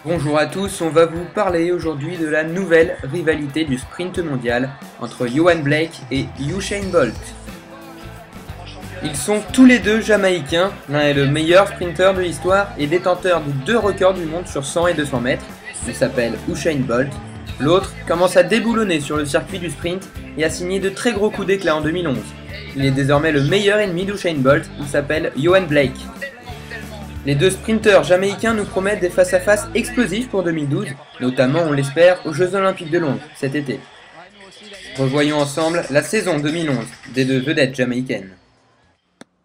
Bonjour à tous, on va vous parler aujourd'hui de la nouvelle rivalité du sprint mondial entre Yohan Blake et Usain Bolt. Ils sont tous les deux jamaïcains, l'un est le meilleur sprinter de l'histoire et détenteur de 2 records du monde sur 100 et 200 mètres, il s'appelle Usain Bolt. L'autre commence à déboulonner sur le circuit du sprint et a signé de très gros coups d'éclat en 2011. Il est désormais le meilleur ennemi d'Usain Bolt, il s'appelle Yohan Blake. Les deux sprinteurs jamaïcains nous promettent des face-à-face explosifs pour 2012, notamment on l'espère aux Jeux Olympiques de Londres cet été. Revoyons ensemble la saison 2011 des deux vedettes jamaïcaines.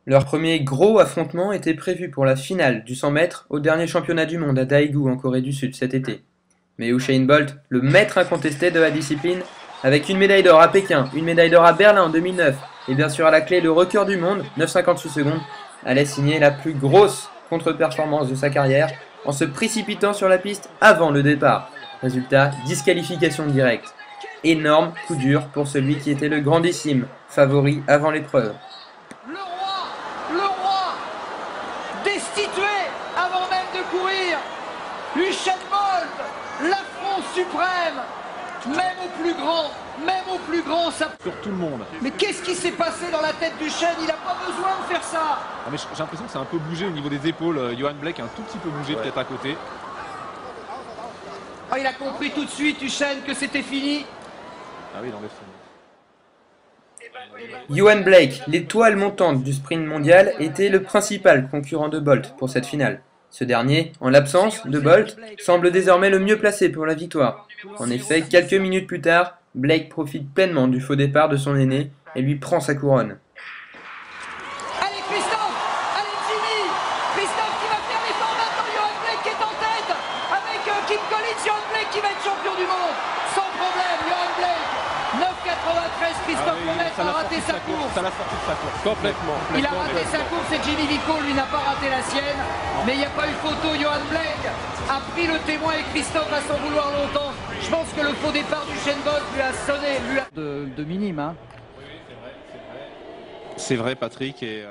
Leur premier gros affrontement était prévu pour la finale du 100 mètres au dernier championnat du monde à Daegu en Corée du Sud cet été. Mais Usain Bolt, le maître incontesté de la discipline, avec une médaille d'or à Pékin, une médaille d'or à Berlin en 2009 et bien sûr à la clé le record du monde, 9,58 secondes, allait signer la plus grosse contre-performance de sa carrière en se précipitant sur la piste avant le départ. Résultat, disqualification directe. Énorme coup dur pour celui qui était le grandissime favori avant l'épreuve. Le roi, destitué avant même de courir. Usain Bolt, l'affront suprême, même au plus grand, ça... Sur tout le monde. Mais qu'est-ce qui s'est passé dans la tête d'Usain? Il n'a pas besoin de faire ça. Ah mais j'ai l'impression que c'est un peu bougé au niveau des épaules. Yohan Blake a un tout petit peu bougé peut-être à côté. Oh, il a compris tout de suite, Usain, que c'était fini. Ah oui, il enlève son... Yohan Blake, l'étoile montante du sprint mondial, était le principal concurrent de Bolt pour cette finale. Ce dernier, en l'absence de Bolt, semble désormais le mieux placé pour la victoire. En effet, quelques minutes plus tard, Blake profite pleinement du faux départ de son aîné et lui prend sa couronne. Allez Christophe, allez Jimmy, Christophe qui va faire l'effort maintenant, Yohan Blake qui est en tête, avec Kim Collins, Yohan Blake qui va être champion du monde, sans problème, Yohan Blake, 9,93, Christophe Lemaitre a raté sa course. Ça l'a sorti de sa course, complètement. Il a raté sa course et Jimmy Vico, lui, n'a pas raté la sienne, mais il n'y a pas eu photo, Yohan Blake a pris le témoin et Christophe à s'en vouloir longtemps. Je pense que le faux départ du Usain Bolt lui a sonné, de minime, hein. C'est vrai, Patrick. Et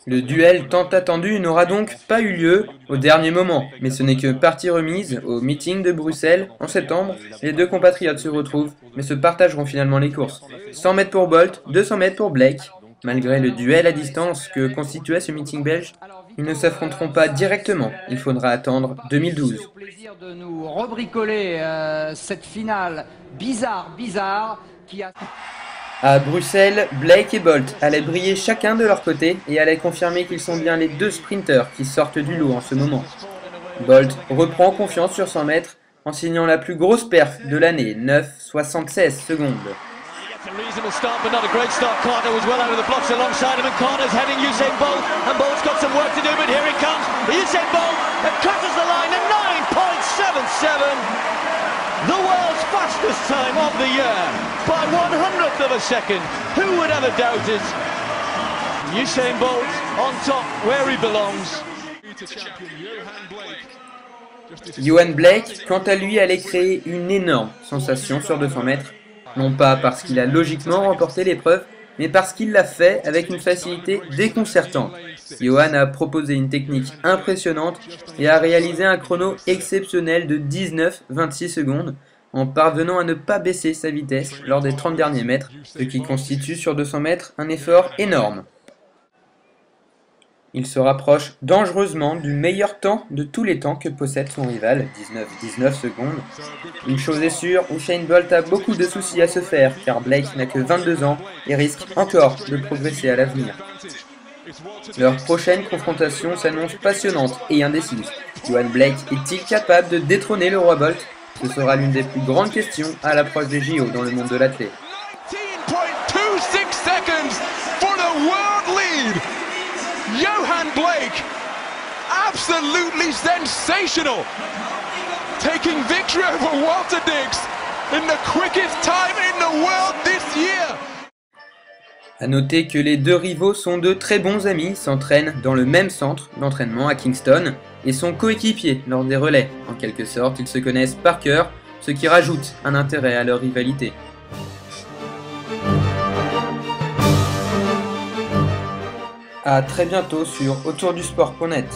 Le duel tant attendu n'aura donc pas eu lieu au dernier moment, mais ce n'est que partie remise au meeting de Bruxelles en septembre. Les deux compatriotes se retrouvent, mais se partageront finalement les courses. 100 mètres pour Bolt, 200 mètres pour Blake. Malgré le duel à distance que constituait ce meeting belge, ils ne s'affronteront pas directement, il faudra attendre 2012. Au plaisir de nous rebricoler cette finale bizarre qui a... À Bruxelles, Blake et Bolt allaient briller chacun de leur côté et allaient confirmer qu'ils sont bien les deux sprinteurs qui sortent du lot en ce moment. Bolt reprend confiance sur 100 mètres en signant la plus grosse perf de l'année, 9,76 secondes. A reasonable start, but not a great start. Carter was well out of the blocks alongside him, and Carter's heading Usain Bolt, and Bolt's got some work to do, but here he comes. Usain Bolt crosses the line at 9.77. The world's fastest time of the year, by 100th of a second. Who would ever doubt it? Usain Bolt on top, where he belongs. Yohan Blake, quant à lui, allait créer une énorme sensation sur 200 mètres. Non pas parce qu'il a logiquement remporté l'épreuve, mais parce qu'il l'a fait avec une facilité déconcertante. Yohan a proposé une technique impressionnante et a réalisé un chrono exceptionnel de 19,26 secondes, en parvenant à ne pas baisser sa vitesse lors des 30 derniers mètres, ce qui constitue sur 200 mètres un effort énorme. Il se rapproche dangereusement du meilleur temps de tous les temps que possède son rival, 19,19 secondes. Une chose est sûre, Usain Bolt a beaucoup de soucis à se faire, car Blake n'a que 22 ans et risque encore de progresser à l'avenir. Leur prochaine confrontation s'annonce passionnante et indécise. Yohan Blake est-il capable de détrôner le roi Bolt? Ce sera l'une des plus grandes questions à l'approche des JO dans le monde de l'athlète. 19.26 seconds for the world lead. Yohan Blake, absolutely sensational, taking victory over Walter Dix in the quickest time in the world this year. A noter que les deux rivaux sont de très bons amis, s'entraînent dans le même centre d'entraînement à Kingston et sont coéquipiers lors des relais. En quelque sorte, ils se connaissent par cœur, ce qui rajoute un intérêt à leur rivalité. A très bientôt sur autourdusport.net.